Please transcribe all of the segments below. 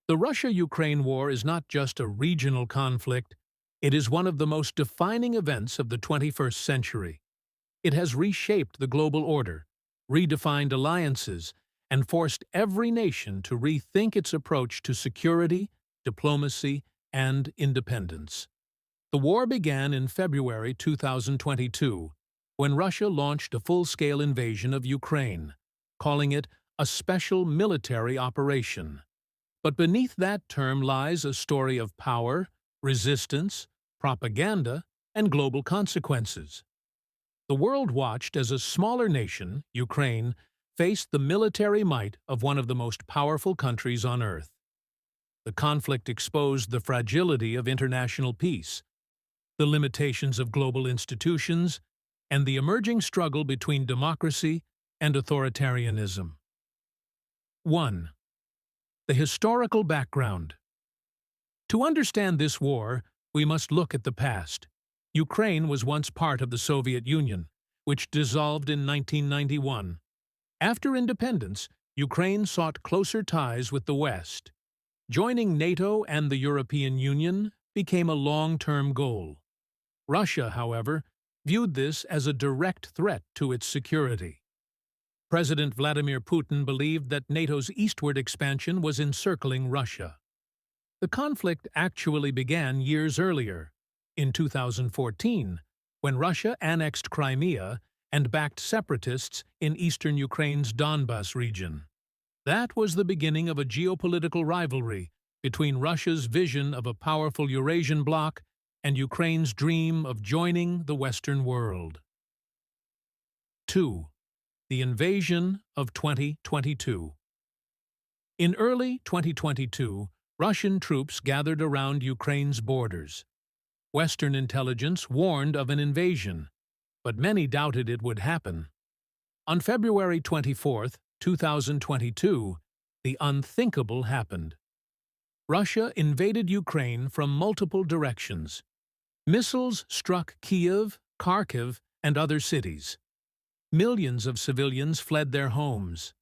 The Russia-Ukraine war is not just a regional conflict, it is one of the most defining events of the 21st century. It has reshaped the global order, redefined alliances, and forced every nation to rethink its approach to security, diplomacy, and independence. The war began in February 2022, when Russia launched a full-scale invasion of Ukraine, calling it a special military operation. But beneath that term lies a story of power, resistance, propaganda, and global consequences. The world watched as a smaller nation, Ukraine, faced the military might of one of the most powerful countries on Earth. The conflict exposed the fragility of international peace, the limitations of global institutions, and the emerging struggle between democracy and authoritarianism. 1. The historical background. To understand this war, we must look at the past. Ukraine was once part of the Soviet Union, which dissolved in 1991. After independence, Ukraine sought closer ties with the West. Joining NATO and the European Union became a long-term goal. Russia, however, viewed this as a direct threat to its security. President Vladimir Putin believed that NATO's eastward expansion was encircling Russia. The conflict actually began years earlier, in 2014, when Russia annexed Crimea and backed separatists in eastern Ukraine's Donbas region. That was the beginning of a geopolitical rivalry between Russia's vision of a powerful Eurasian bloc and Ukraine's dream of joining the Western world. 2. The invasion of 2022. In early 2022, Russian troops gathered around Ukraine's borders. Western intelligence warned of an invasion, but many doubted it would happen. On February 24, 2022, the unthinkable happened. Russia invaded Ukraine from multiple directions. Missiles struck Kyiv, Kharkiv, and other cities. Millions of civilians fled their homes.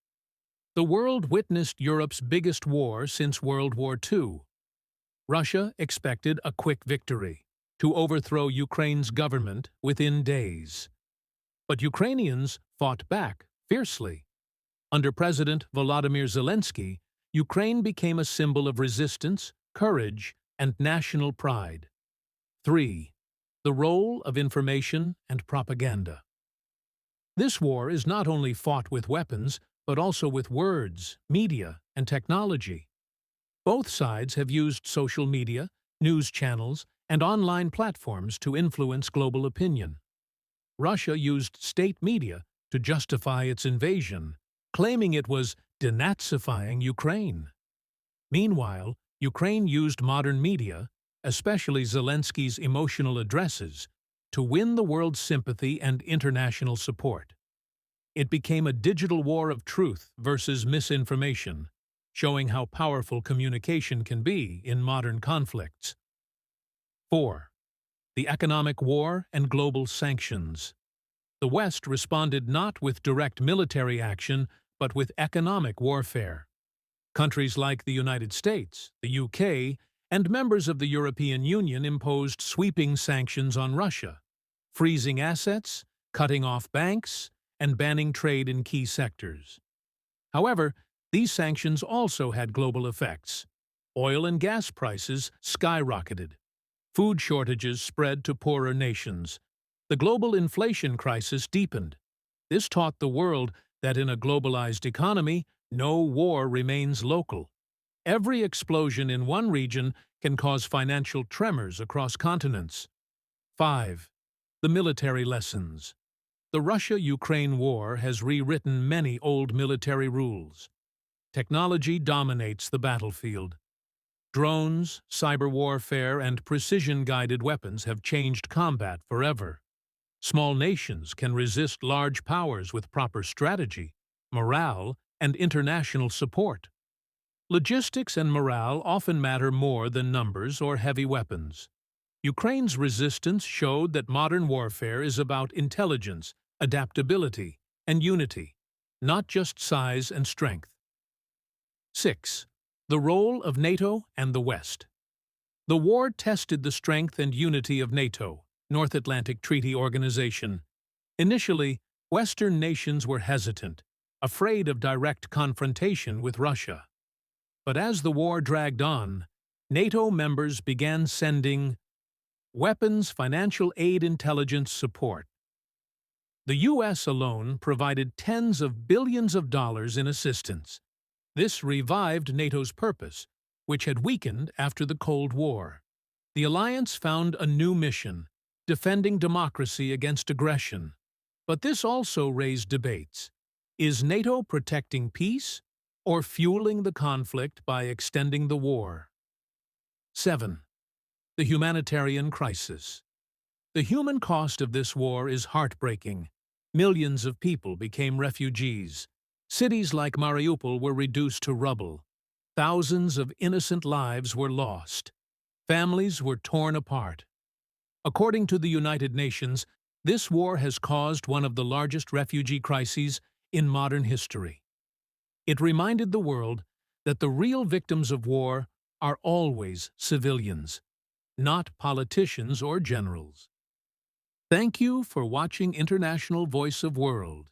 The world witnessed Europe's biggest war since World War II. Russia expected a quick victory, to overthrow Ukraine's government within days. But Ukrainians fought back fiercely. Under President Volodymyr Zelensky, Ukraine became a symbol of resistance, courage, and national pride. 3. The role of information and propaganda. This war is not only fought with weapons, but also with words, media, and technology. Both sides have used social media, news channels, and online platforms to influence global opinion. Russia used state media to justify its invasion, claiming it was denazifying Ukraine. Meanwhile, Ukraine used modern media, especially Zelensky's emotional addresses, to win the world's sympathy and international support. It became a digital war of truth versus misinformation, showing how powerful communication can be in modern conflicts. 4. The economic war and global sanctions. The West responded not with direct military action, but with economic warfare. Countries like the United States, the UK, and members of the European Union imposed sweeping sanctions on Russia, freezing assets, cutting off banks, and banning trade in key sectors. However, these sanctions also had global effects. Oil and gas prices skyrocketed. Food shortages spread to poorer nations. The global inflation crisis deepened. This taught the world that in a globalized economy, no war remains local. Every explosion in one region can cause financial tremors across continents. 5. The military lessons. The Russia-Ukraine war has rewritten many old military rules. Technology dominates the battlefield. Drones, cyber warfare, and precision-guided weapons have changed combat forever. Small nations can resist large powers with proper strategy, morale, and international support. Logistics and morale often matter more than numbers or heavy weapons. Ukraine's resistance showed that modern warfare is about intelligence, adaptability, and unity, not just size and strength. 6. The role of NATO and the West. The war tested the strength and unity of NATO, North Atlantic Treaty Organization. Initially, Western nations were hesitant, afraid of direct confrontation with Russia. But as the war dragged on, NATO members began sending weapons, financial aid, intelligence support. The U.S. alone provided tens of billions of dollars in assistance. This revived NATO's purpose, which had weakened after the Cold War. The alliance found a new mission, defending democracy against aggression. But this also raised debates. Is NATO protecting peace or fueling the conflict by extending the war? 7. The humanitarian crisis. The human cost of this war is heartbreaking. Millions of people became refugees. Cities like Mariupol were reduced to rubble. Thousands of innocent lives were lost. Families were torn apart. According to the United Nations, this war has caused one of the largest refugee crises in modern history. It reminded the world that the real victims of war are always civilians, not politicians or generals. Thank you for watching International Voice of World.